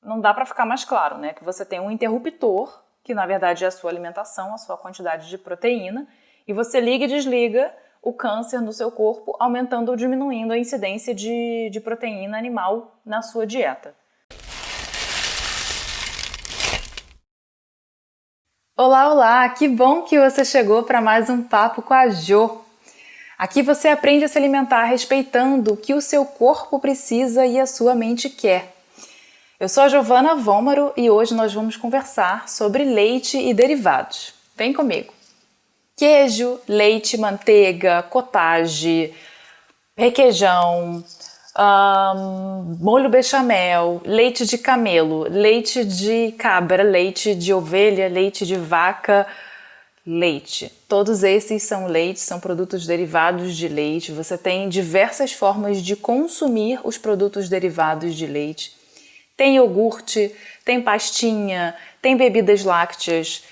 não dá para ficar mais claro, né? Que você tem um interruptor, que na verdade é a sua alimentação, a sua quantidade de proteína, e você liga e desliga o câncer no seu corpo, aumentando ou diminuindo a incidência de proteína animal na sua dieta. Olá, olá! Que bom que você chegou para mais um Papo com a Jo. Aqui você aprende a se alimentar respeitando o que o seu corpo precisa e a sua mente quer. Eu sou a Giovana Vômaro e hoje nós vamos conversar sobre leite e derivados. Vem comigo! Queijo, leite, manteiga, cottage, requeijão, molho bechamel, leite de camelo, leite de cabra, leite de ovelha, leite de vaca, leite. Todos esses são leites, são produtos derivados de leite. Você tem diversas formas de consumir os produtos derivados de leite. Tem iogurte, tem pastinha, tem bebidas lácteas.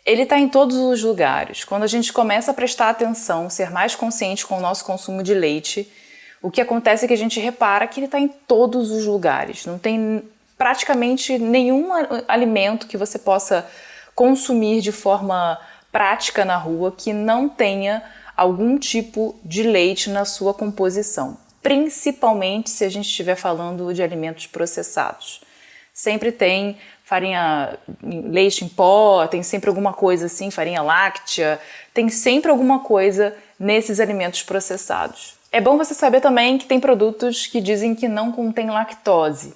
Ele está em todos os lugares. Quando a gente começa a prestar atenção, ser mais consciente com o nosso consumo de leite, o que acontece é que a gente repara que ele está em todos os lugares. Não tem praticamente nenhum alimento que você possa consumir de forma prática na rua que não tenha algum tipo de leite na sua composição. Principalmente se a gente estiver falando de alimentos processados. Sempre tem farinha, leite em pó, tem sempre alguma coisa assim, farinha láctea, tem sempre alguma coisa nesses alimentos processados. É bom você saber também que tem produtos que dizem que não contém lactose.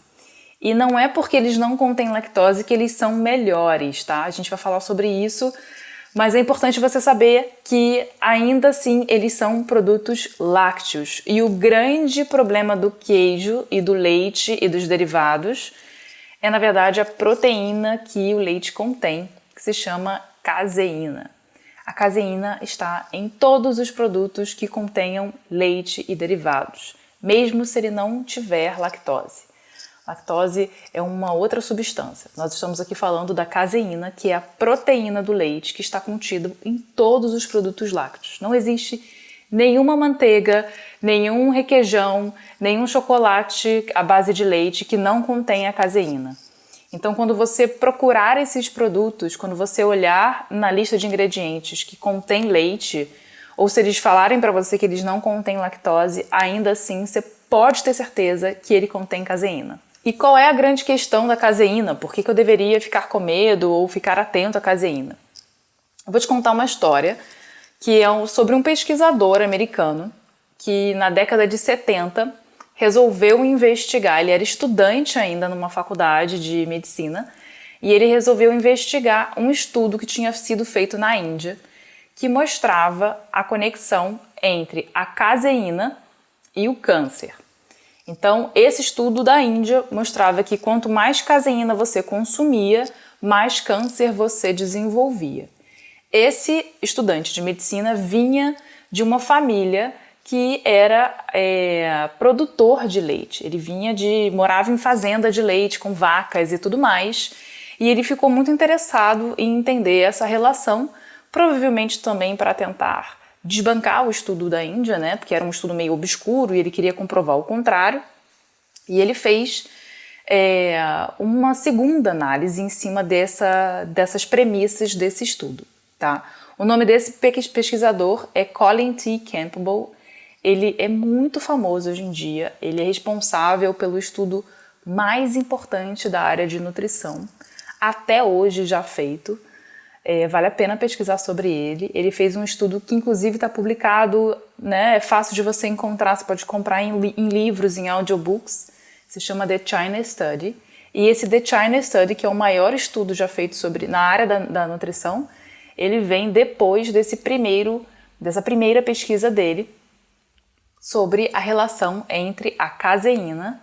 E não é porque eles não contêm lactose que eles são melhores, tá? A gente vai falar sobre isso, mas é importante você saber que ainda assim eles são produtos lácteos. E o grande problema do queijo e do leite e dos derivados é, na verdade, a proteína que o leite contém, que se chama caseína. A caseína está em todos os produtos que contenham leite e derivados, mesmo se ele não tiver lactose. Lactose é uma outra substância. Nós estamos aqui falando da caseína, que é a proteína do leite que está contido em todos os produtos lácteos. Não existe nenhuma manteiga, nenhum requeijão, nenhum chocolate à base de leite que não contenha caseína. Então, quando você procurar esses produtos, quando você olhar na lista de ingredientes que contém leite, ou se eles falarem para você que eles não contêm lactose, ainda assim você pode ter certeza que ele contém caseína. E qual é a grande questão da caseína? Por que eu deveria ficar com medo ou ficar atento à caseína? Eu vou te contar uma história que é sobre um pesquisador americano que na década de 70 resolveu investigar, ele era estudante ainda numa faculdade de medicina, e ele resolveu investigar um estudo que tinha sido feito na Índia, que mostrava a conexão entre a caseína e o câncer. Então, esse estudo da Índia mostrava que quanto mais caseína você consumia, mais câncer você desenvolvia. Esse estudante de medicina vinha de uma família que era produtor de leite. Ele morava em fazenda de leite com vacas e tudo mais, e ele ficou muito interessado em entender essa relação, provavelmente também para tentar desbancar o estudo da Índia, né, porque era um estudo meio obscuro e ele queria comprovar o contrário, e ele fez uma segunda análise em cima dessas premissas desse estudo. Tá? O nome desse pesquisador é Colin T. Campbell. Ele é muito famoso hoje em dia, ele é responsável pelo estudo mais importante da área de nutrição, até hoje já feito. Vale a pena pesquisar sobre ele. Ele fez um estudo que inclusive está publicado, né, é fácil de você encontrar, você pode comprar em livros, em audiobooks, se chama The China Study. E esse The China Study, que é o maior estudo já feito na área da nutrição, ele vem depois dessa primeira pesquisa dele, sobre a relação entre a caseína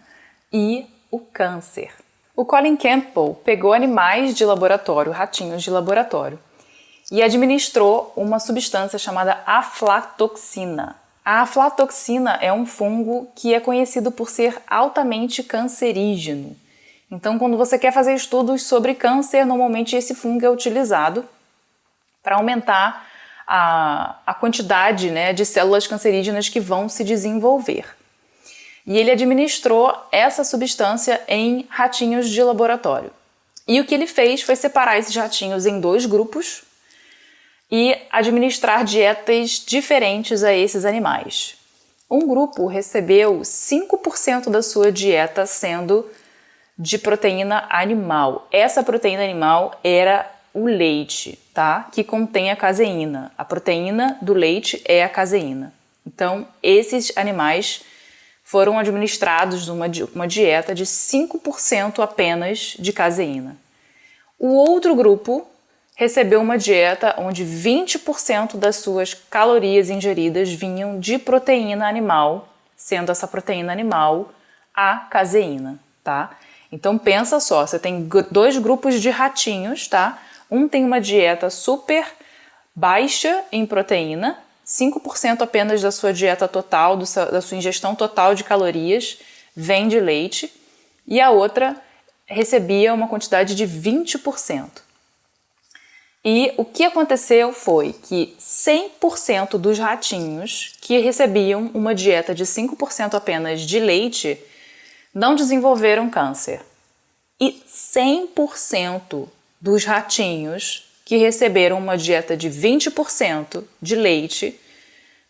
e o câncer. O Colin Campbell pegou animais de laboratório, ratinhos de laboratório, e administrou uma substância chamada aflatoxina. A aflatoxina é um fungo que é conhecido por ser altamente cancerígeno. Então, quando você quer fazer estudos sobre câncer, normalmente esse fungo é utilizado para aumentar a quantidade, né, de células cancerígenas que vão se desenvolver. E ele administrou essa substância em ratinhos de laboratório. E o que ele fez foi separar esses ratinhos em 2 grupos e administrar dietas diferentes a esses animais. Um grupo recebeu 5% da sua dieta sendo de proteína animal. Essa proteína animal era o leite, tá? Que contém a caseína. A proteína do leite é a caseína. Então, esses animais foram administrados uma dieta de 5% apenas de caseína. O outro grupo recebeu uma dieta onde 20% das suas calorias ingeridas vinham de proteína animal, sendo essa proteína animal a caseína, tá? Então pensa só, você tem 2 grupos de ratinhos, tá? Um tem uma dieta super baixa em proteína, 5% apenas da sua dieta total, da sua ingestão total de calorias vem de leite, e a outra recebia uma quantidade de 20%. E o que aconteceu foi que 100% dos ratinhos que recebiam uma dieta de 5% apenas de leite não desenvolveram câncer. E 100% dos ratinhos que receberam uma dieta de 20% de leite,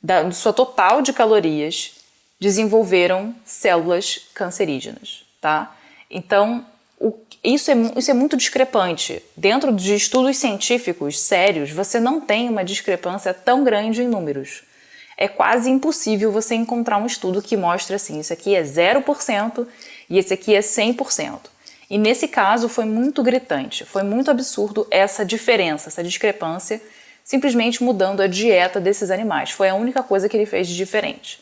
da sua total de calorias, desenvolveram células cancerígenas, tá? Então, isso é muito discrepante. Dentro de estudos científicos sérios, você não tem uma discrepância tão grande em números. É quase impossível você encontrar um estudo que mostre assim, isso aqui é 0% e esse aqui é 100%. E nesse caso foi muito gritante, foi muito absurdo essa diferença, essa discrepância, simplesmente mudando a dieta desses animais. Foi a única coisa que ele fez de diferente.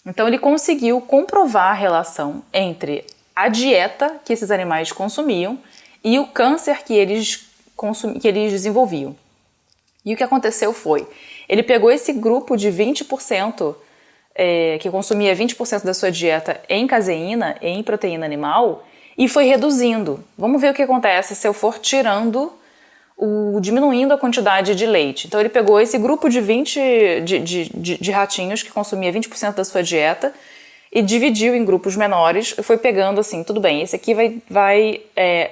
Então ele conseguiu comprovar a relação entre a dieta que esses animais consumiam e o câncer que eles desenvolviam. E o que aconteceu foi, ele pegou esse grupo de 20%, que consumia 20% da sua dieta em caseína, em proteína animal, e foi reduzindo. Vamos ver o que acontece se eu for diminuindo a quantidade de leite. Então ele pegou esse grupo de ratinhos que consumia 20% da sua dieta e dividiu em grupos menores e foi pegando assim, tudo bem, esse aqui vai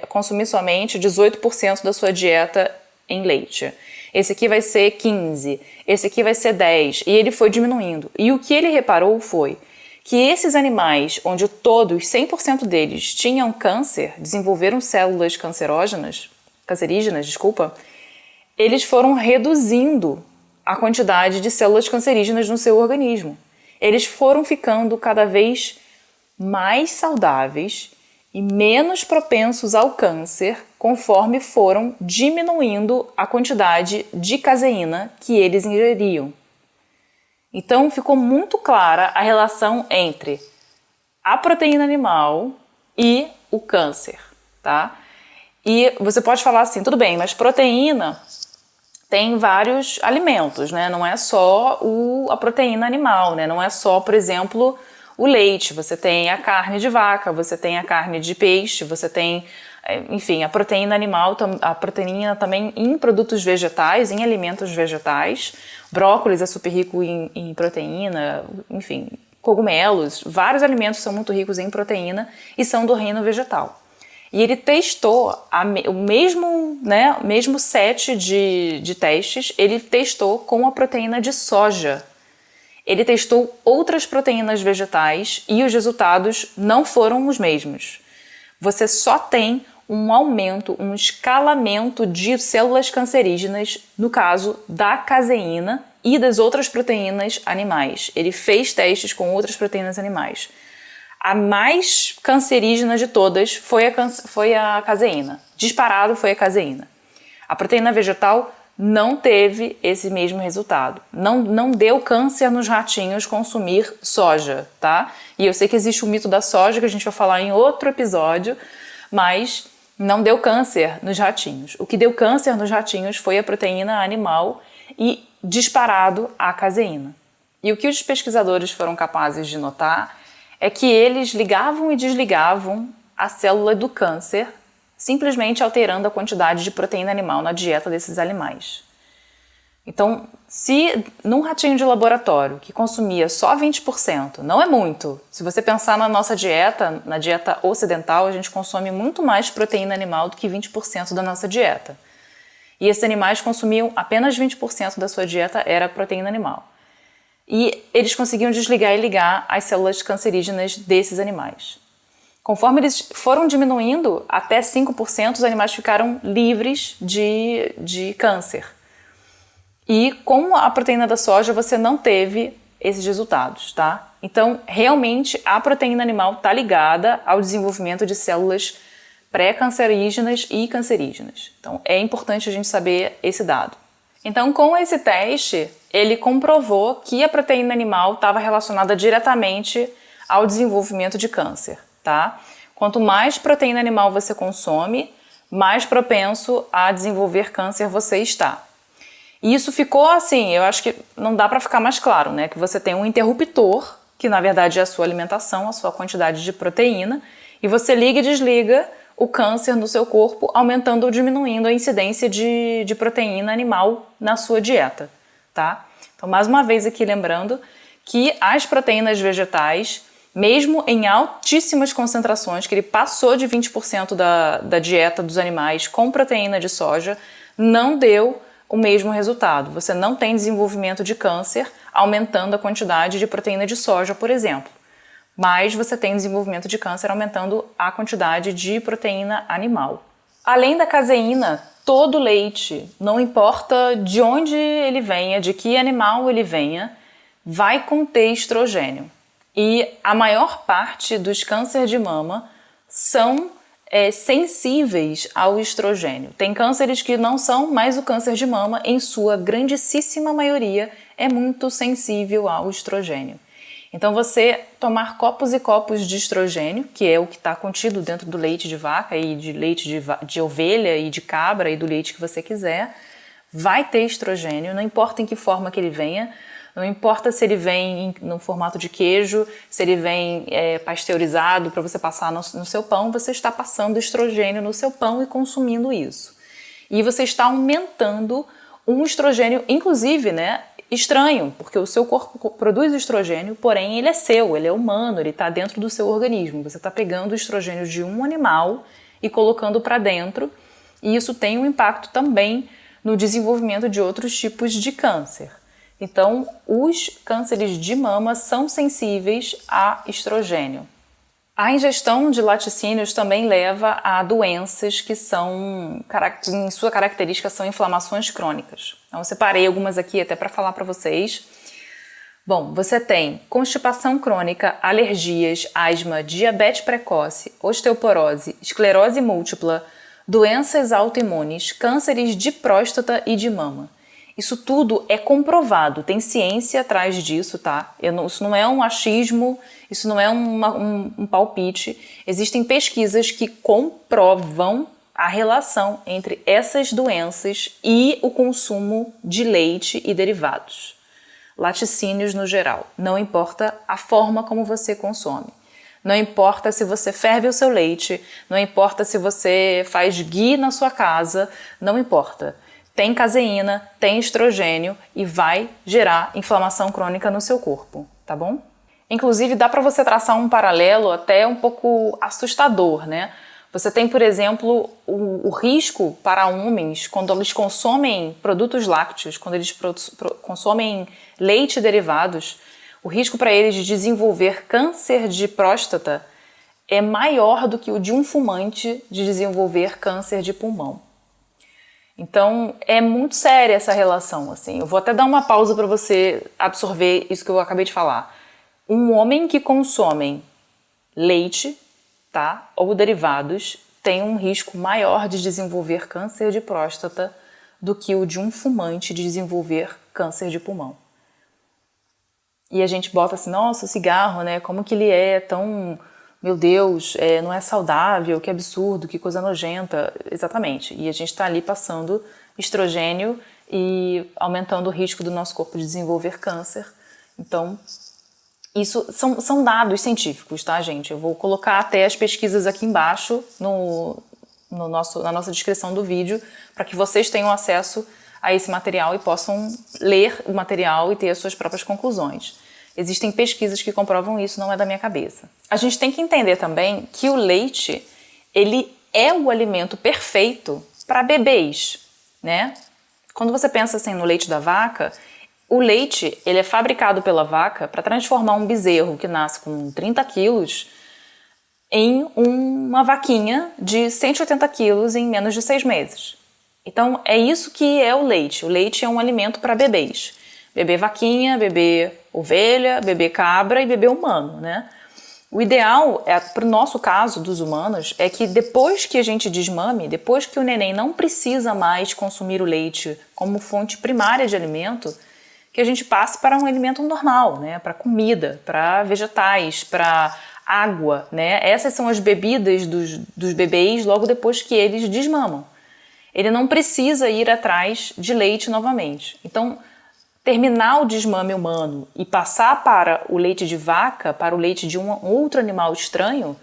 consumir somente 18% da sua dieta em leite. Esse aqui vai ser 15%, esse aqui vai ser 10%, e ele foi diminuindo. E o que ele reparou foi que esses animais, onde todos, 100% deles, tinham câncer, desenvolveram células cancerígenas, eles foram reduzindo a quantidade de células cancerígenas no seu organismo. Eles foram ficando cada vez mais saudáveis e menos propensos ao câncer conforme foram diminuindo a quantidade de caseína que eles ingeriam. Então ficou muito clara a relação entre a proteína animal e o câncer, tá? E você pode falar assim, tudo bem, mas proteína tem vários alimentos, né? Não é só a proteína animal, né? Não é só, por exemplo, o leite. Você tem a carne de vaca, você tem a carne de peixe, você tem, enfim, a proteína animal, a proteína também em produtos vegetais, em alimentos vegetais. Brócolis é super rico em proteína, enfim, cogumelos. Vários alimentos são muito ricos em proteína e são do reino vegetal. E ele testou o mesmo set de testes, ele testou com a proteína de soja. Ele testou outras proteínas vegetais e os resultados não foram os mesmos. Você só tem um aumento, um escalamento de células cancerígenas no caso da caseína e das outras proteínas animais. Ele fez testes com outras proteínas animais. A mais cancerígena de todas foi a caseína. Disparado foi a caseína. A proteína vegetal não teve esse mesmo resultado. Não deu câncer nos ratinhos consumir soja, tá? E eu sei que existe o mito da soja, que a gente vai falar em outro episódio, mas não deu câncer nos ratinhos. O que deu câncer nos ratinhos foi a proteína animal e disparado a caseína. E o que os pesquisadores foram capazes de notar é que eles ligavam e desligavam a célula do câncer simplesmente alterando a quantidade de proteína animal na dieta desses animais. Então, se num ratinho de laboratório que consumia só 20%, não é muito. Se você pensar na nossa dieta, na dieta ocidental, a gente consome muito mais proteína animal do que 20% da nossa dieta. E esses animais consumiam apenas 20% da sua dieta era proteína animal. E eles conseguiam desligar e ligar as células cancerígenas desses animais. Conforme eles foram diminuindo até 5%, os animais ficaram livres de câncer. E com a proteína da soja você não teve esses resultados, tá? Então, realmente, a proteína animal está ligada ao desenvolvimento de células pré-cancerígenas e cancerígenas. Então, é importante a gente saber esse dado. Então, com esse teste, ele comprovou que a proteína animal estava relacionada diretamente ao desenvolvimento de câncer, tá? Quanto mais proteína animal você consome, mais propenso a desenvolver câncer você está. E isso ficou assim, eu acho que não dá para ficar mais claro, né? Que você tem um interruptor, que na verdade é a sua alimentação, a sua quantidade de proteína, e você liga e desliga o câncer no seu corpo, aumentando ou diminuindo a incidência de proteína animal na sua dieta, tá? Então, mais uma vez aqui lembrando que as proteínas vegetais, mesmo em altíssimas concentrações, que ele passou de 20% da dieta dos animais com proteína de soja, não deu o mesmo resultado. Você não tem desenvolvimento de câncer aumentando a quantidade de proteína de soja, por exemplo. Mas você tem desenvolvimento de câncer aumentando a quantidade de proteína animal. Além da caseína, todo leite, não importa de onde ele venha, de que animal ele venha, vai conter estrogênio. E a maior parte dos cânceres de mama são sensíveis ao estrogênio. Tem cânceres que não são, mas o câncer de mama, em sua grandíssima maioria, é muito sensível ao estrogênio. Então você tomar copos e copos de estrogênio, que é o que está contido dentro do leite de vaca e de leite de ovelha e de cabra e do leite que você quiser, vai ter estrogênio, não importa em que forma que ele venha, não importa se ele vem no formato de queijo, se ele vem pasteurizado para você passar no seu pão, você está passando estrogênio no seu pão e consumindo isso. E você está aumentando um estrogênio, inclusive, né, estranho, porque o seu corpo produz estrogênio, porém ele é seu, ele é humano, ele está dentro do seu organismo. Você está pegando o estrogênio de um animal e colocando para dentro, e isso tem um impacto também no desenvolvimento de outros tipos de câncer. Então, os cânceres de mama são sensíveis a estrogênio. A ingestão de laticínios também leva a doenças que são, em sua característica, são inflamações crônicas. Então, eu separei algumas aqui até para falar para vocês. Bom, você tem constipação crônica, alergias, asma, diabetes precoce, osteoporose, esclerose múltipla, doenças autoimunes, cânceres de próstata e de mama. Isso tudo é comprovado, tem ciência atrás disso, tá? Isso não é um achismo, isso não é um palpite. Existem pesquisas que comprovam a relação entre essas doenças e o consumo de leite e derivados. Laticínios no geral. Não importa a forma como você consome. Não importa se você ferve o seu leite, não importa se você faz ghee na sua casa, não importa. Tem caseína, tem estrogênio e vai gerar inflamação crônica no seu corpo, tá bom? Inclusive, dá para você traçar um paralelo até um pouco assustador, né? Você tem, por exemplo, o risco para homens quando eles consomem produtos lácteos, quando eles consomem leite e derivados, o risco para eles de desenvolver câncer de próstata é maior do que o de um fumante de desenvolver câncer de pulmão. Então, é muito séria essa relação, assim. Eu vou até dar uma pausa para você absorver isso que eu acabei de falar. Um homem que consome leite, tá, ou derivados, tem um risco maior de desenvolver câncer de próstata do que o de um fumante de desenvolver câncer de pulmão. E a gente bota assim, nossa, o cigarro, né, como que ele é tão... Meu Deus, não é saudável, que absurdo, que coisa nojenta. Exatamente. E a gente está ali passando estrogênio e aumentando o risco do nosso corpo de desenvolver câncer. Então, isso são dados científicos, tá, gente? Eu vou colocar até as pesquisas aqui embaixo na nossa descrição do vídeo para que vocês tenham acesso a esse material e possam ler o material e ter as suas próprias conclusões. Existem pesquisas que comprovam isso, não é da minha cabeça. A gente tem que entender também que o leite, ele é o alimento perfeito para bebês, né? Quando você pensa assim no leite da vaca, o leite, ele é fabricado pela vaca para transformar um bezerro que nasce com 30 quilos em uma vaquinha de 180 quilos em menos de 6 meses. Então, é isso que é o leite. O leite é um alimento para bebês. Bebê vaquinha, bebê ovelha, bebê cabra e bebê humano, né? O ideal, para o nosso caso, dos humanos, é que depois que a gente desmame, depois que o neném não precisa mais consumir o leite como fonte primária de alimento, que a gente passe para um alimento normal, né? Para comida, para vegetais, para água, né? Essas são as bebidas dos bebês logo depois que eles desmamam. Ele não precisa ir atrás de leite novamente. Então, terminar o desmame humano e passar para o leite de vaca, para o leite de um outro animal estranho,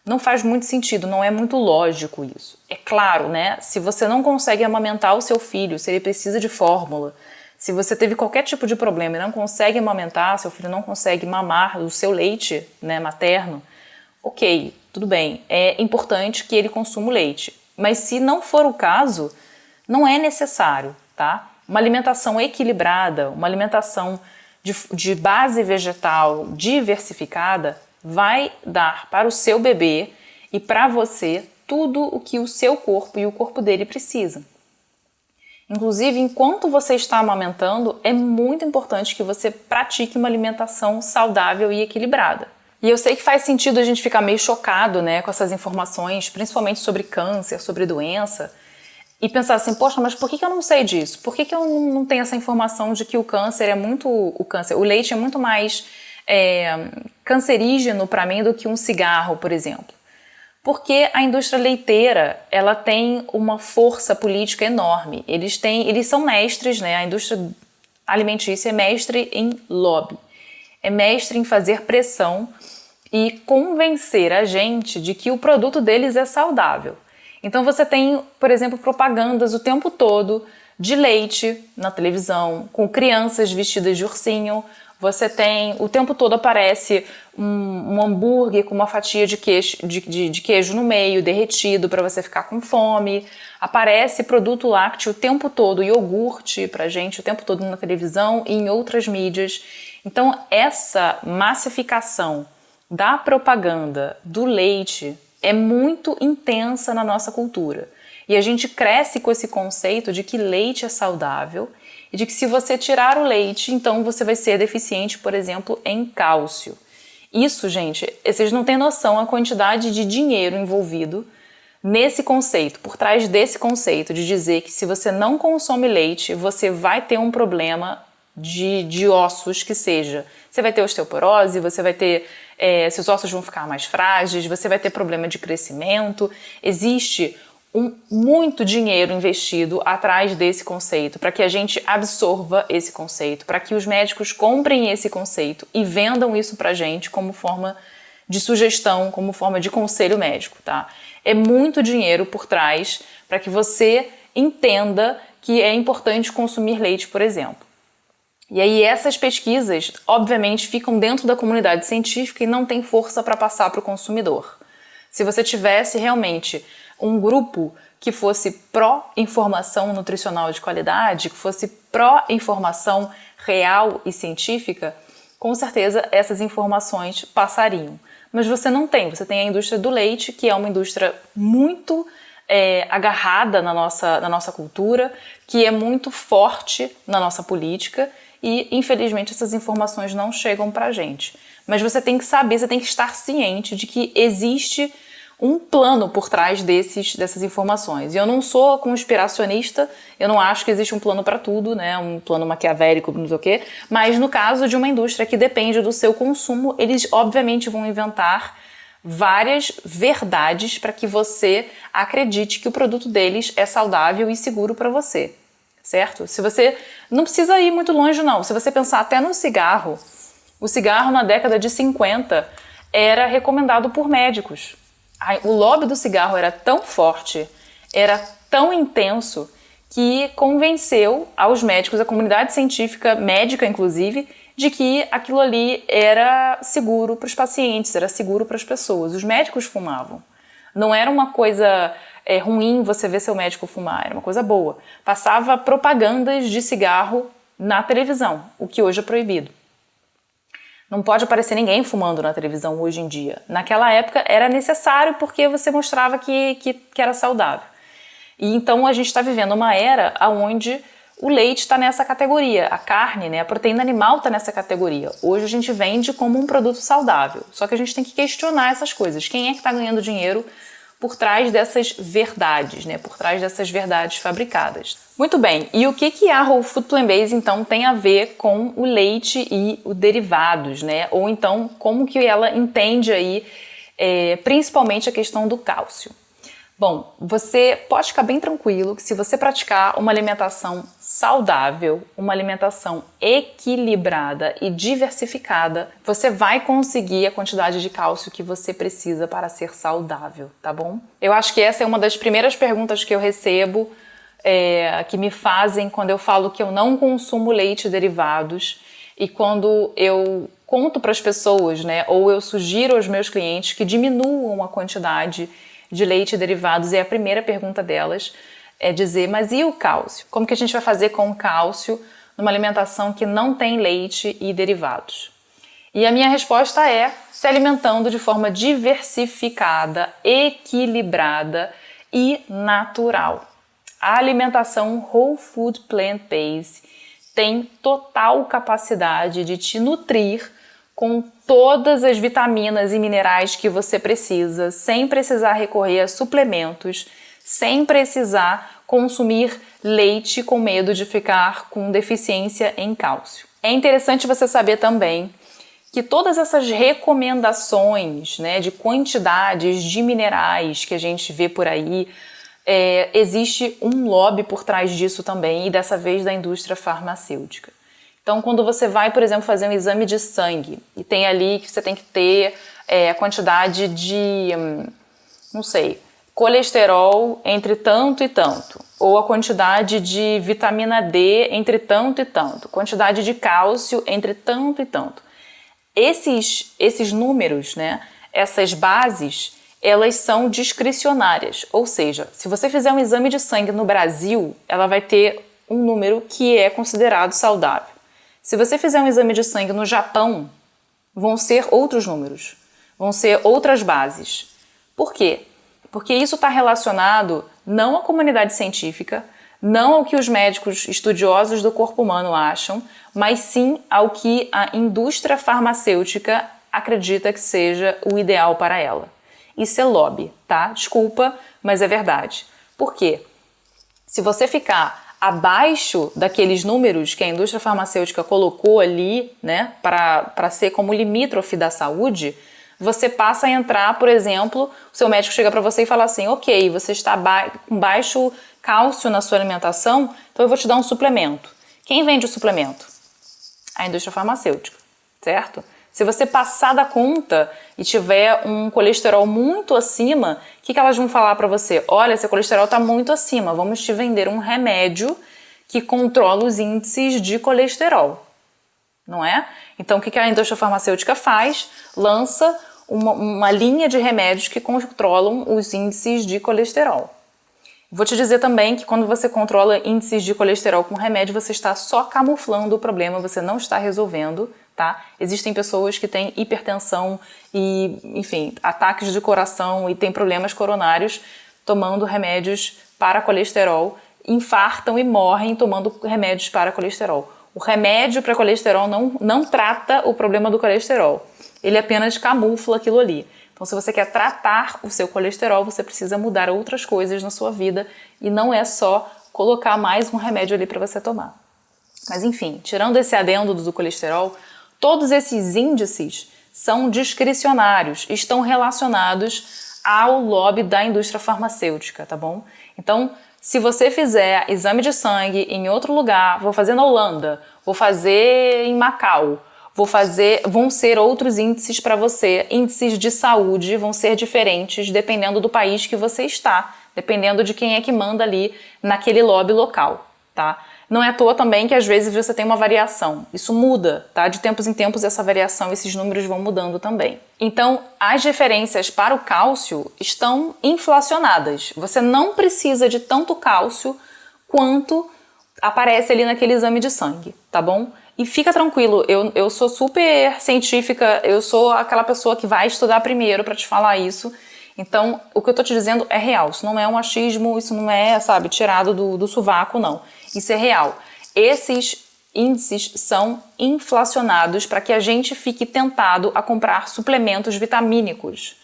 não faz muito sentido, não é muito lógico isso. É claro, né? Se você não consegue amamentar o seu filho, se ele precisa de fórmula, se você teve qualquer tipo de problema e não consegue amamentar, seu filho não consegue mamar o seu leite, né, materno, ok, tudo bem, é importante que ele consuma o leite. Mas se não for o caso, não é necessário, tá? Uma alimentação equilibrada, uma alimentação de base vegetal diversificada vai dar para o seu bebê e para você tudo o que o seu corpo e o corpo dele precisam. Inclusive, enquanto você está amamentando, é muito importante que você pratique uma alimentação saudável e equilibrada. E eu sei que faz sentido a gente ficar meio chocado, né, com essas informações, principalmente sobre câncer, sobre doença, e pensar assim, poxa, mas por que eu não sei disso? Por que eu não tenho essa informação de que o câncer é muito... O leite é muito mais cancerígeno para mim do que um cigarro, por exemplo? Porque a indústria leiteira, ela tem uma força política enorme. Eles são mestres, né? A indústria alimentícia é mestre em lobby. É mestre em fazer pressão e convencer a gente de que o produto deles é saudável. Então você tem, por exemplo, propagandas o tempo todo de leite na televisão, com crianças vestidas de ursinho. Você tem, o tempo todo aparece um hambúrguer com uma fatia de queijo no meio, derretido, para você ficar com fome. Aparece produto lácteo o tempo todo, iogurte pra gente o tempo todo na televisão e em outras mídias. Então essa massificação da propaganda do leite é muito intensa na nossa cultura. E a gente cresce com esse conceito de que leite é saudável e de que se você tirar o leite, então você vai ser deficiente, por exemplo, em cálcio. Isso, gente, vocês não têm noção a quantidade de dinheiro envolvido nesse conceito, por trás desse conceito de dizer que se você não consome leite, você vai ter um problema de ossos que seja. Você vai ter osteoporose, você vai ter... seus ossos vão ficar mais frágeis, você vai ter problema de crescimento. Existe muito dinheiro investido atrás desse conceito, para que a gente absorva esse conceito, para que os médicos comprem esse conceito e vendam isso pra gente como forma de sugestão, como forma de conselho médico, tá? É muito dinheiro por trás para que você entenda que é importante consumir leite, por exemplo. E aí essas pesquisas, obviamente, ficam dentro da comunidade científica e não tem força para passar para o consumidor. Se você tivesse realmente um grupo que fosse pró-informação nutricional de qualidade, que fosse pró-informação real e científica, com certeza essas informações passariam. Mas você não tem, você tem a indústria do leite, que é uma indústria muito agarrada na nossa cultura, que é muito forte na nossa política, e infelizmente essas informações não chegam pra gente. Mas você tem que saber, você tem que estar ciente de que existe um plano por trás dessas informações. E eu não sou conspiracionista, eu não acho que existe um plano para tudo, né? Um plano maquiavélico, não sei o quê, mas no caso de uma indústria que depende do seu consumo, eles obviamente vão inventar várias verdades para que você acredite que o produto deles é saudável e seguro para você, certo? Se você não precisa ir muito longe não, se você pensar até no cigarro, o cigarro na década de 50 era recomendado por médicos. O lobby do cigarro era tão forte, era tão intenso, que convenceu aos médicos, a comunidade científica, médica inclusive, de que aquilo ali era seguro para os pacientes, era seguro para as pessoas. Os médicos fumavam. Não era uma coisa ruim você ver seu médico fumar, era uma coisa boa. Passava propagandas de cigarro na televisão, o que hoje é proibido. Não pode aparecer ninguém fumando na televisão hoje em dia. Naquela época era necessário porque você mostrava que era saudável. E então a gente está vivendo uma era onde o leite está nessa categoria, a carne, né, a proteína animal está nessa categoria. Hoje a gente vende como um produto saudável, só que a gente tem que questionar essas coisas. Quem é que está ganhando dinheiro por trás dessas verdades, né, por trás dessas verdades fabricadas? Muito bem, e o que a Whole Food Plant Based então tem a ver com o leite e os derivados, né? Ou então como que ela entende aí principalmente a questão do cálcio? Bom, você pode ficar bem tranquilo que se você praticar uma alimentação saudável, uma alimentação equilibrada e diversificada, você vai conseguir a quantidade de cálcio que você precisa para ser saudável, tá bom? Eu acho que essa é uma das primeiras perguntas que eu recebo, que me fazem quando eu falo que eu não consumo leite e derivados e quando eu conto para as pessoas, né, ou eu sugiro aos meus clientes que diminuam a quantidade de leite e derivados, e a primeira pergunta delas é dizer, mas e o cálcio? Como que a gente vai fazer com o cálcio numa alimentação que não tem leite e derivados? E a minha resposta é se alimentando de forma diversificada, equilibrada e natural. A alimentação Whole Food Plant Based tem total capacidade de te nutrir com todas as vitaminas e minerais que você precisa, sem precisar recorrer a suplementos, sem precisar consumir leite com medo de ficar com deficiência em cálcio. É interessante você saber também que todas essas recomendações, né, de quantidades de minerais que a gente vê por aí, existe um lobby por trás disso também, e dessa vez da indústria farmacêutica. Então, quando você vai, por exemplo, fazer um exame de sangue e tem ali que você tem que ter a quantidade de, não sei, colesterol entre tanto e tanto, ou a quantidade de vitamina D entre tanto e tanto, quantidade de cálcio entre tanto e tanto. Esses números, né, essas bases, elas são discricionárias, ou seja, se você fizer um exame de sangue no Brasil, ela vai ter um número que é considerado saudável. Se você fizer um exame de sangue no Japão, vão ser outros números, vão ser outras bases. Por quê? Porque isso está relacionado não à comunidade científica, não ao que os médicos estudiosos do corpo humano acham, mas sim ao que a indústria farmacêutica acredita que seja o ideal para ela. Isso é lobby, tá? Desculpa, mas é verdade. Por quê? Se você ficar abaixo daqueles números que a indústria farmacêutica colocou ali, né, para ser como limítrofe da saúde, você passa a entrar, por exemplo, o seu médico chega para você e fala assim, ok, você está com baixo cálcio na sua alimentação, então eu vou te dar um suplemento. Quem vende o suplemento? A indústria farmacêutica, certo? Se você passar da conta e tiver um colesterol muito acima, o que elas vão falar para você? Olha, seu colesterol está muito acima, vamos te vender um remédio que controla os índices de colesterol, não é? Então, o que a indústria farmacêutica faz? Lança uma linha de remédios que controlam os índices de colesterol. Vou te dizer também que quando você controla índices de colesterol com remédio, você está só camuflando o problema, você não está resolvendo, tá? Existem pessoas que têm hipertensão e, enfim, ataques de coração e têm problemas coronários tomando remédios para colesterol, infartam e morrem tomando remédios para colesterol. O remédio para colesterol não trata o problema do colesterol, ele apenas camufla aquilo ali. Então, se você quer tratar o seu colesterol, você precisa mudar outras coisas na sua vida e não é só colocar mais um remédio ali para você tomar. Mas, enfim, tirando esse adendo do colesterol, todos esses índices são discricionários, estão relacionados ao lobby da indústria farmacêutica, tá bom? Então, se você fizer exame de sangue em outro lugar, vou fazer na Holanda, vou fazer em Macau, vão ser outros índices para você, índices de saúde vão ser diferentes dependendo do país que você está, dependendo de quem é que manda ali naquele lobby local, tá? Não é à toa também que às vezes você tem uma variação. Isso muda, tá? De tempos em tempos essa variação, esses números vão mudando também. Então, as referências para o cálcio estão inflacionadas. Você não precisa de tanto cálcio quanto aparece ali naquele exame de sangue, tá bom? E fica tranquilo, eu sou super científica, eu sou aquela pessoa que vai estudar primeiro para te falar isso. Então, o que eu tô te dizendo é real, isso não é um achismo, isso não é, sabe, tirado do sovaco, não. Isso é real. Esses índices são inflacionados para que a gente fique tentado a comprar suplementos vitamínicos.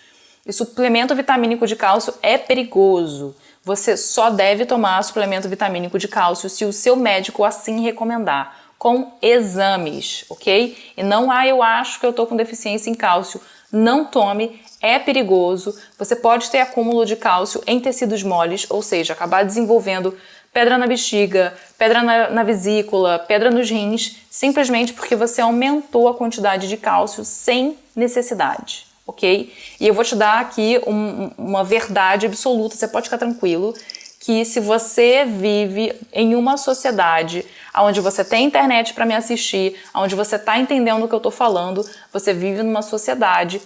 E suplemento vitamínico de cálcio é perigoso. Você só deve tomar suplemento vitamínico de cálcio se o seu médico assim recomendar, com exames, ok? E não, eu acho que eu tô com deficiência em cálcio. Não tome, é perigoso. Você pode ter acúmulo de cálcio em tecidos moles, ou seja, acabar desenvolvendo pedra na bexiga, pedra na vesícula, pedra nos rins, simplesmente porque você aumentou a quantidade de cálcio sem necessidade, ok? E eu vou te dar aqui uma verdade absoluta, você pode ficar tranquilo, que se você vive em uma sociedade onde você tem internet para me assistir, onde você está entendendo o que eu estou falando, você vive numa sociedade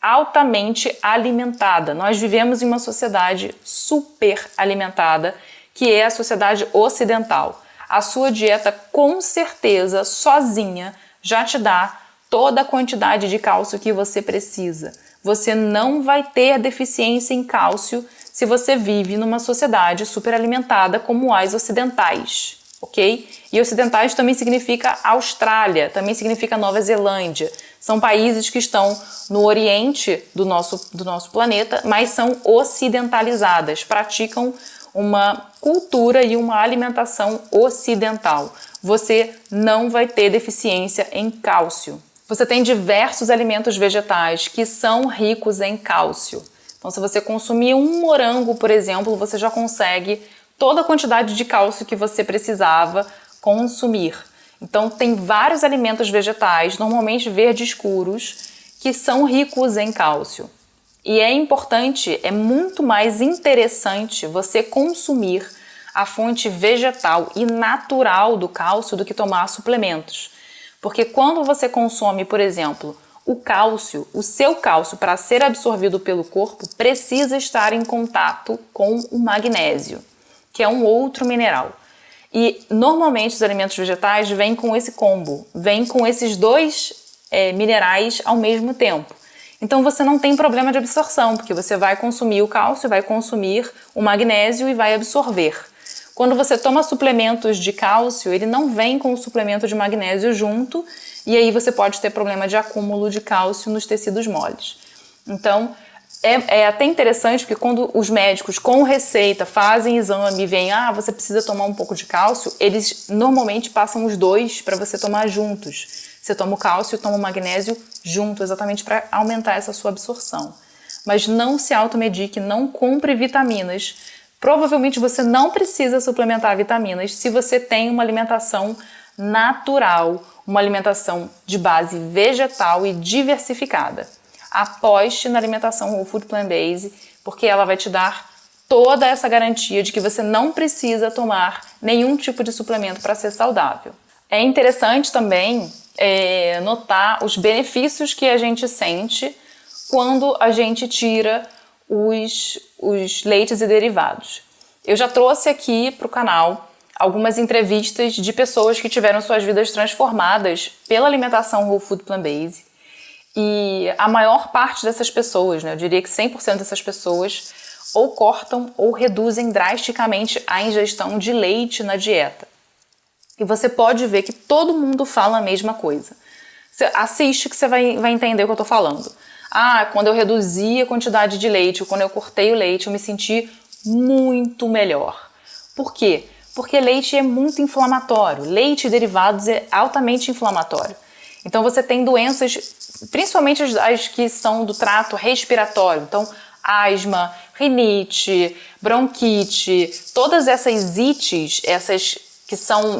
altamente alimentada. Nós vivemos em uma sociedade super alimentada, que é a sociedade ocidental. A sua dieta, com certeza, sozinha, já te dá toda a quantidade de cálcio que você precisa. Você não vai ter deficiência em cálcio se você vive numa sociedade superalimentada como as ocidentais, ok? E ocidentais também significa Austrália, também significa Nova Zelândia. São países que estão no oriente do nosso planeta, mas são ocidentalizadas, praticam uma cultura e uma alimentação ocidental. Você não vai ter deficiência em cálcio. Você tem diversos alimentos vegetais que são ricos em cálcio. Então, se você consumir um morango, por exemplo, você já consegue toda a quantidade de cálcio que você precisava consumir. Então, tem vários alimentos vegetais, normalmente verdes escuros, que são ricos em cálcio. E é importante, é muito mais interessante você consumir a fonte vegetal e natural do cálcio do que tomar suplementos. Porque quando você consome, por exemplo, o cálcio, o seu cálcio, para ser absorvido pelo corpo, precisa estar em contato com o magnésio, que é um outro mineral. E normalmente os alimentos vegetais vêm com esse combo, vêm com esses dois minerais ao mesmo tempo. Então você não tem problema de absorção, porque você vai consumir o cálcio, vai consumir o magnésio e vai absorver. Quando você toma suplementos de cálcio, ele não vem com o suplemento de magnésio junto, e aí você pode ter problema de acúmulo de cálcio nos tecidos moles. Então, é até interessante, porque quando os médicos com receita fazem exame e veem, você precisa tomar um pouco de cálcio, eles normalmente passam os dois para você tomar juntos. Você toma o cálcio e toma o magnésio junto, exatamente para aumentar essa sua absorção. Mas não se automedique, não compre vitaminas. Provavelmente você não precisa suplementar vitaminas se você tem uma alimentação natural, uma alimentação de base vegetal e diversificada. Aposte na alimentação Whole Food Plant-Based, porque ela vai te dar toda essa garantia de que você não precisa tomar nenhum tipo de suplemento para ser saudável. É interessante também notar os benefícios que a gente sente quando a gente tira os leites e derivados. Eu já trouxe aqui para o canal algumas entrevistas de pessoas que tiveram suas vidas transformadas pela alimentação Whole Food Plant-Based. E a maior parte dessas pessoas, eu diria que 100% dessas pessoas, ou cortam ou reduzem drasticamente a ingestão de leite na dieta. E você pode ver que todo mundo fala a mesma coisa. Você assiste que você vai entender o que eu estou falando. Quando eu reduzi a quantidade de leite, ou quando eu cortei o leite, eu me senti muito melhor. Por quê? Porque leite é muito inflamatório. Leite e derivados é altamente inflamatório. Então você tem doenças, principalmente as que são do trato respiratório. Então, asma, rinite, bronquite, todas essas ites, essas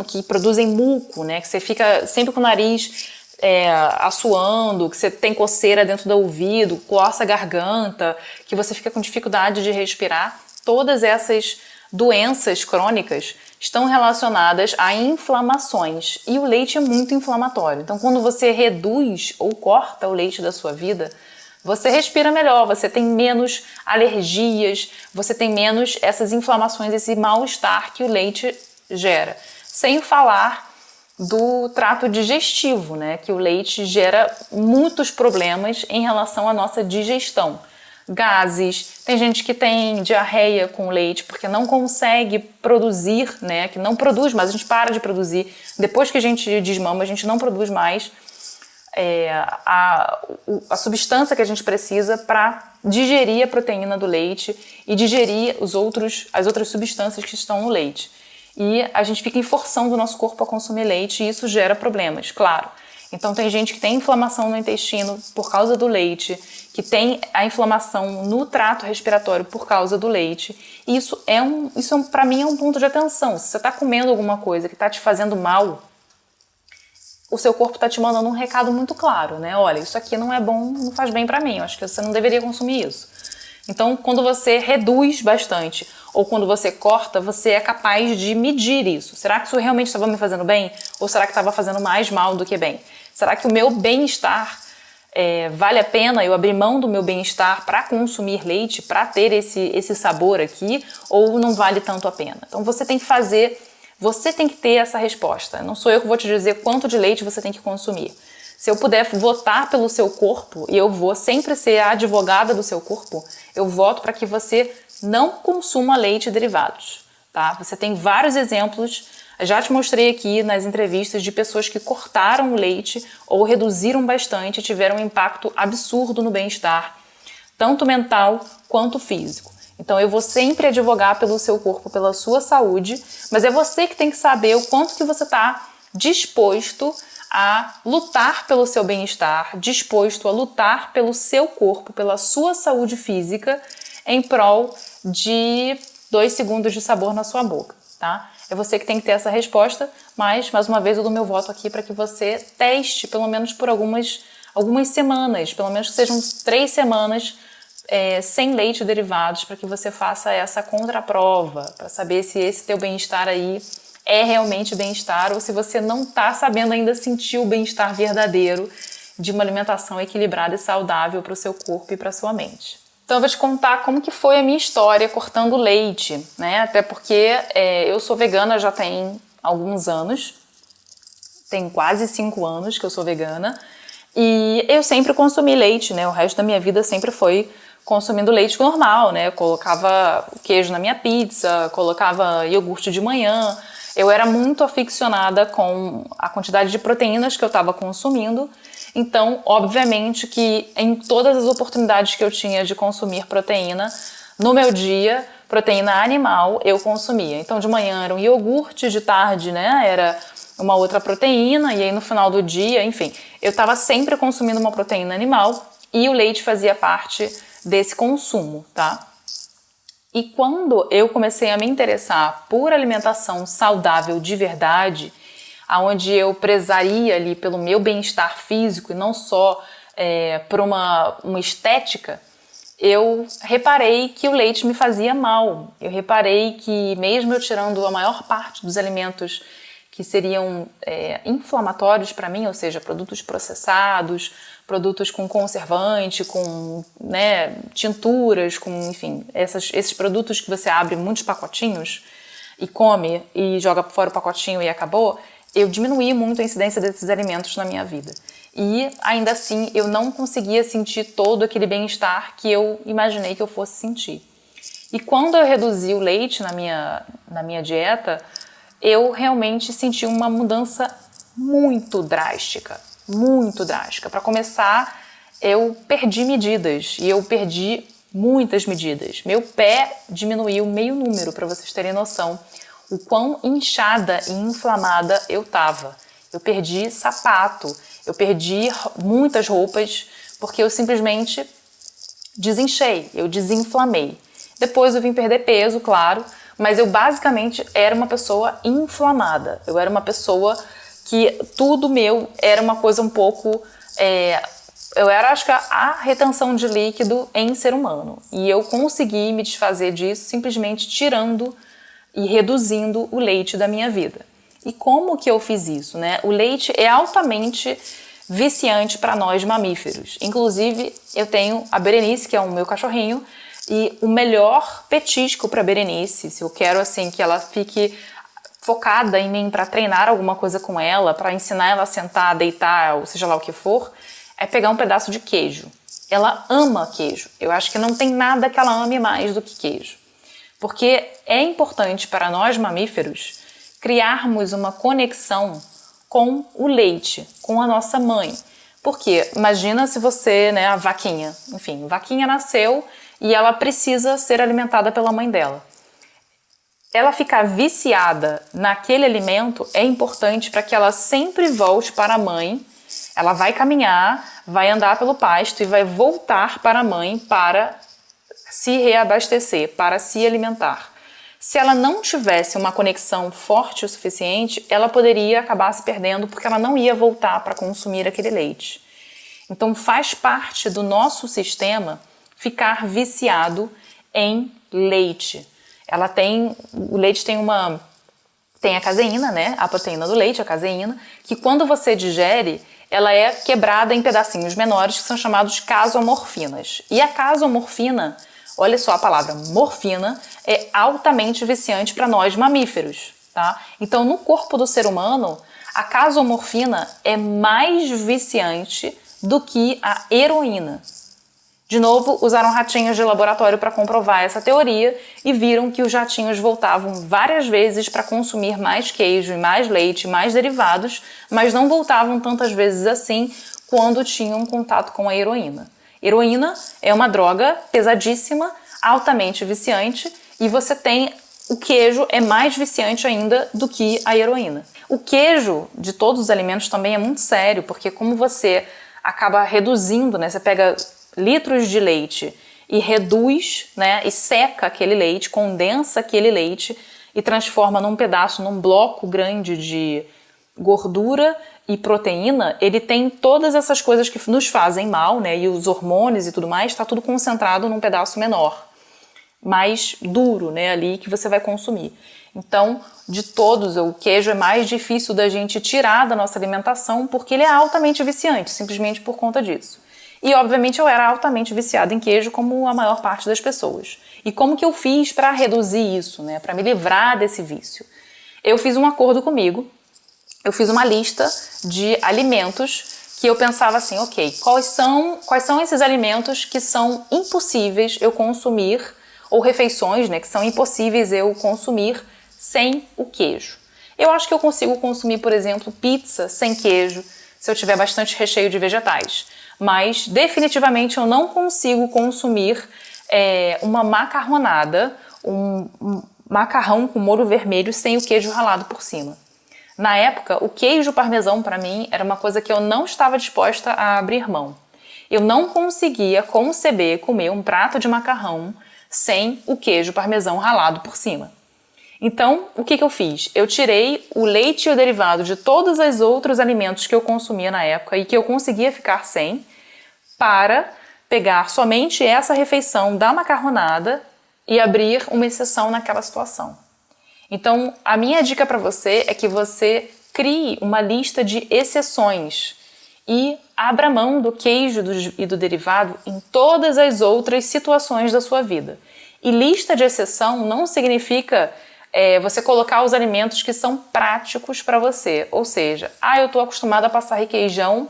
que produzem muco, né? Que você fica sempre com o nariz assoando, que você tem coceira dentro do ouvido, coça a garganta, que você fica com dificuldade de respirar. Todas essas doenças crônicas estão relacionadas a inflamações e o leite é muito inflamatório. Então, quando você reduz ou corta o leite da sua vida, você respira melhor, você tem menos alergias, você tem menos essas inflamações, esse mal-estar que o leite gera. Sem falar do trato digestivo, né? Que o leite gera muitos problemas em relação à nossa digestão. Gases, tem gente que tem diarreia com leite porque não consegue produzir, né? Que não produz mais, a gente para de produzir. Depois que a gente desmama, a gente não produz mais a substância que a gente precisa para digerir a proteína do leite e digerir as outras substâncias que estão no leite. E a gente fica forçando o nosso corpo a consumir leite e isso gera problemas, claro. Então tem gente que tem inflamação no intestino por causa do leite, que tem a inflamação no trato respiratório por causa do leite. E isso para mim é um ponto de atenção. Se você está comendo alguma coisa que está te fazendo mal, o seu corpo está te mandando um recado muito claro, né? Olha, isso aqui não é bom, não faz bem para mim, eu acho que você não deveria consumir isso. Então, quando você reduz bastante ou quando você corta, você é capaz de medir isso. Será que isso realmente estava me fazendo bem? Ou será que estava fazendo mais mal do que bem? Será que o meu bem-estar vale a pena eu abrir mão do meu bem-estar para consumir leite, para ter esse sabor aqui? Ou não vale tanto a pena? Então, você tem que ter essa resposta. Não sou eu que vou te dizer quanto de leite você tem que consumir. Se eu puder votar pelo seu corpo, e eu vou sempre ser a advogada do seu corpo, eu voto para que você não consuma leite e derivados, tá? Você tem vários exemplos, já te mostrei aqui nas entrevistas de pessoas que cortaram o leite ou reduziram bastante e tiveram um impacto absurdo no bem-estar, tanto mental quanto físico. Então eu vou sempre advogar pelo seu corpo, pela sua saúde, mas é você que tem que saber o quanto que você está disposto a lutar pelo seu bem-estar, disposto a lutar pelo seu corpo, pela sua saúde física, em prol de 2 segundos de sabor na sua boca, tá? É você que tem que ter essa resposta, mas, mais uma vez, eu dou meu voto aqui para que você teste, pelo menos por algumas semanas, pelo menos que sejam 3 semanas, sem leite e derivados, para que você faça essa contraprova, para saber se esse teu bem-estar aí é realmente bem-estar ou se você não está sabendo ainda sentir o bem-estar verdadeiro de uma alimentação equilibrada e saudável para o seu corpo e para a sua mente. Então eu vou te contar como que foi a minha história cortando leite, né? Até porque eu sou vegana já tem alguns anos, tem quase 5 anos que eu sou vegana e eu sempre consumi leite, né? O resto da minha vida sempre foi consumindo leite normal, né? Eu colocava queijo na minha pizza, colocava iogurte de manhã. Eu era muito aficionada com a quantidade de proteínas que eu estava consumindo, então, obviamente que em todas as oportunidades que eu tinha de consumir proteína, no meu dia, proteína animal, eu consumia. Então, de manhã era um iogurte, de tarde, né, era uma outra proteína, e aí no final do dia, enfim, eu estava sempre consumindo uma proteína animal e o leite fazia parte desse consumo, tá? E quando eu comecei a me interessar por alimentação saudável de verdade, onde eu prezaria ali pelo meu bem-estar físico e não só por uma estética, eu reparei que o leite me fazia mal. Eu reparei que mesmo eu tirando a maior parte dos alimentos que seriam inflamatórios para mim, ou seja, produtos processados, produtos com conservante, com tinturas, com, enfim, esses produtos que você abre muitos pacotinhos e come e joga fora o pacotinho e acabou, eu diminuí muito a incidência desses alimentos na minha vida. E ainda assim eu não conseguia sentir todo aquele bem-estar que eu imaginei que eu fosse sentir. E quando eu reduzi o leite na minha dieta, eu realmente senti uma mudança muito drástica. Muito drástica. Para começar, eu perdi medidas e eu perdi muitas medidas. Meu pé diminuiu meio número, para vocês terem noção o quão inchada e inflamada eu tava. Eu perdi sapato, eu perdi muitas roupas porque eu simplesmente desinchei, eu desinflamei. Depois eu vim perder peso, claro, mas eu basicamente era uma pessoa inflamada. Eu era uma pessoa que tudo meu era uma coisa um pouco Eu era, acho que, a retenção de líquido em ser humano. E eu consegui me desfazer disso simplesmente tirando e reduzindo o leite da minha vida. E como que eu fiz isso, né? O leite é altamente viciante para nós mamíferos. Inclusive, eu tenho a Berenice, que é o meu cachorrinho, e o melhor petisco para Berenice, se eu quero assim que ela fique focada em mim para treinar alguma coisa com ela, para ensinar ela a sentar, deitar, ou seja lá o que for, é pegar um pedaço de queijo. Ela ama queijo. Eu acho que não tem nada que ela ame mais do que queijo. Porque é importante para nós mamíferos criarmos uma conexão com o leite, com a nossa mãe. Porque imagina se você, né, a vaquinha, enfim, a vaquinha nasceu e ela precisa ser alimentada pela mãe dela. Ela ficar viciada naquele alimento é importante para que ela sempre volte para a mãe. Ela vai caminhar, vai andar pelo pasto e vai voltar para a mãe para se reabastecer, para se alimentar. Se ela não tivesse uma conexão forte o suficiente, ela poderia acabar se perdendo porque ela não ia voltar para consumir aquele leite. Então faz parte do nosso sistema ficar viciado em leite. O leite tem a caseína, né? A proteína do leite, a caseína, que quando você digere, ela é quebrada em pedacinhos menores que são chamados casomorfinas. E a casomorfina, olha só a palavra morfina, é altamente viciante para nós mamíferos, tá? Então, no corpo do ser humano, a casomorfina é mais viciante do que a heroína. De novo, usaram ratinhos de laboratório para comprovar essa teoria e viram que os ratinhos voltavam várias vezes para consumir mais queijo, mais leite, mais derivados, mas não voltavam tantas vezes assim quando tinham contato com a heroína. Heroína é uma droga pesadíssima, altamente viciante, e o queijo é mais viciante ainda do que a heroína. O queijo de todos os alimentos também é muito sério, porque como você acaba reduzindo, né, você pega litros de leite e reduz, né, e seca aquele leite, condensa aquele leite e transforma num bloco grande de gordura e proteína, ele tem todas essas coisas que nos fazem mal, né, e os hormônios e tudo mais, está tudo concentrado num pedaço menor, mais duro, né, ali que você vai consumir. Então, de todos, o queijo é mais difícil da gente tirar da nossa alimentação porque ele é altamente viciante, simplesmente por conta disso. E, obviamente, eu era altamente viciada em queijo, como a maior parte das pessoas. E como que eu fiz para reduzir isso, né? Para me livrar desse vício? Eu fiz um acordo comigo, eu fiz uma lista de alimentos que eu pensava assim, ok, quais são esses alimentos que são impossíveis eu consumir, ou refeições, né, que são impossíveis eu consumir sem o queijo. Eu acho que eu consigo consumir, por exemplo, pizza sem queijo, se eu tiver bastante recheio de vegetais. Mas definitivamente eu não consigo consumir uma macarronada, um macarrão com molho vermelho sem o queijo ralado por cima. Na época, o queijo parmesão para mim era uma coisa que eu não estava disposta a abrir mão. Eu não conseguia conceber comer um prato de macarrão sem o queijo parmesão ralado por cima. Então, o que eu fiz? Eu tirei o leite e o derivado de todos os outros alimentos que eu consumia na época e que eu conseguia ficar sem, para pegar somente essa refeição da macarronada e abrir uma exceção naquela situação. Então, a minha dica para você é que você crie uma lista de exceções e abra mão do queijo e do derivado em todas as outras situações da sua vida. E lista de exceção não significa você colocar os alimentos que são práticos para você. Ou seja, eu estou acostumada a passar requeijão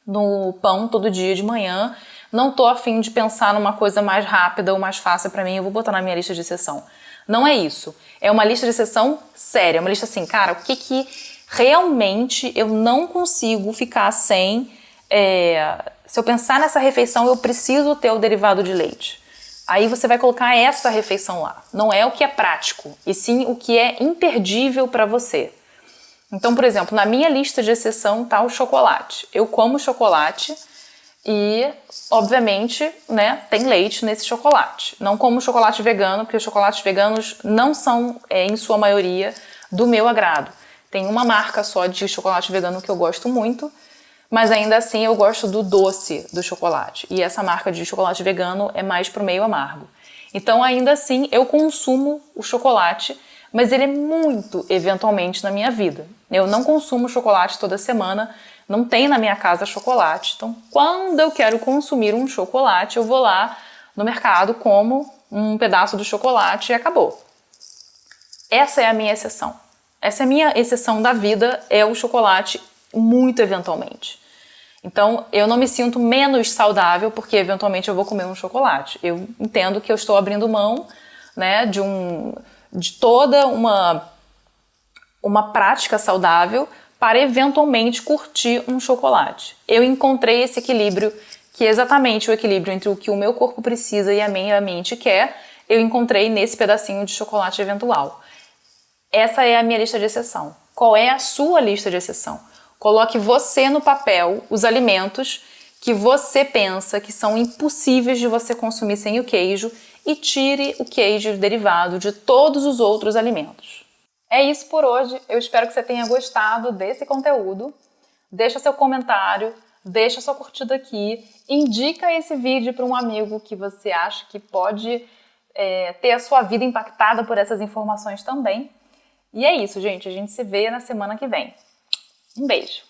no pão todo dia de manhã, não tô a fim de pensar numa coisa mais rápida ou mais fácil para mim, eu vou botar na minha lista de exceção. Não é isso. É uma lista de exceção séria, uma lista assim, cara, o que realmente eu não consigo ficar sem, se eu pensar nessa refeição, eu preciso ter o derivado de leite. Aí você vai colocar essa refeição lá. Não é o que é prático, e sim o que é imperdível para você. Então, por exemplo, na minha lista de exceção está o chocolate. Eu como chocolate e, obviamente, né, tem leite nesse chocolate. Não como chocolate vegano, porque os chocolates veganos não são, em sua maioria, do meu agrado. Tem uma marca só de chocolate vegano que eu gosto muito, mas ainda assim eu gosto do doce do chocolate. E essa marca de chocolate vegano é mais pro meio amargo. Então ainda assim eu consumo o chocolate, mas ele é muito eventualmente na minha vida. Eu não consumo chocolate toda semana, não tem na minha casa chocolate. Então quando eu quero consumir um chocolate, eu vou lá no mercado, como um pedaço do chocolate e acabou. Essa é a minha exceção. Essa é a minha exceção da vida, é o chocolate muito eventualmente. Então, eu não me sinto menos saudável porque eventualmente eu vou comer um chocolate. Eu entendo que eu estou abrindo mão, né, de toda uma prática saudável para eventualmente curtir um chocolate. Eu encontrei esse equilíbrio, que é exatamente o equilíbrio entre o que o meu corpo precisa e a minha mente quer, eu encontrei nesse pedacinho de chocolate eventual. Essa é a minha lista de exceção. Qual é a sua lista de exceção? Coloque você no papel os alimentos que você pensa que são impossíveis de você consumir sem o queijo e tire o queijo derivado de todos os outros alimentos. É isso por hoje. Eu espero que você tenha gostado desse conteúdo. Deixa seu comentário, deixa sua curtida aqui, indica esse vídeo para um amigo que você acha que pode ter a sua vida impactada por essas informações também. E é isso, gente. A gente se vê na semana que vem. Um beijo!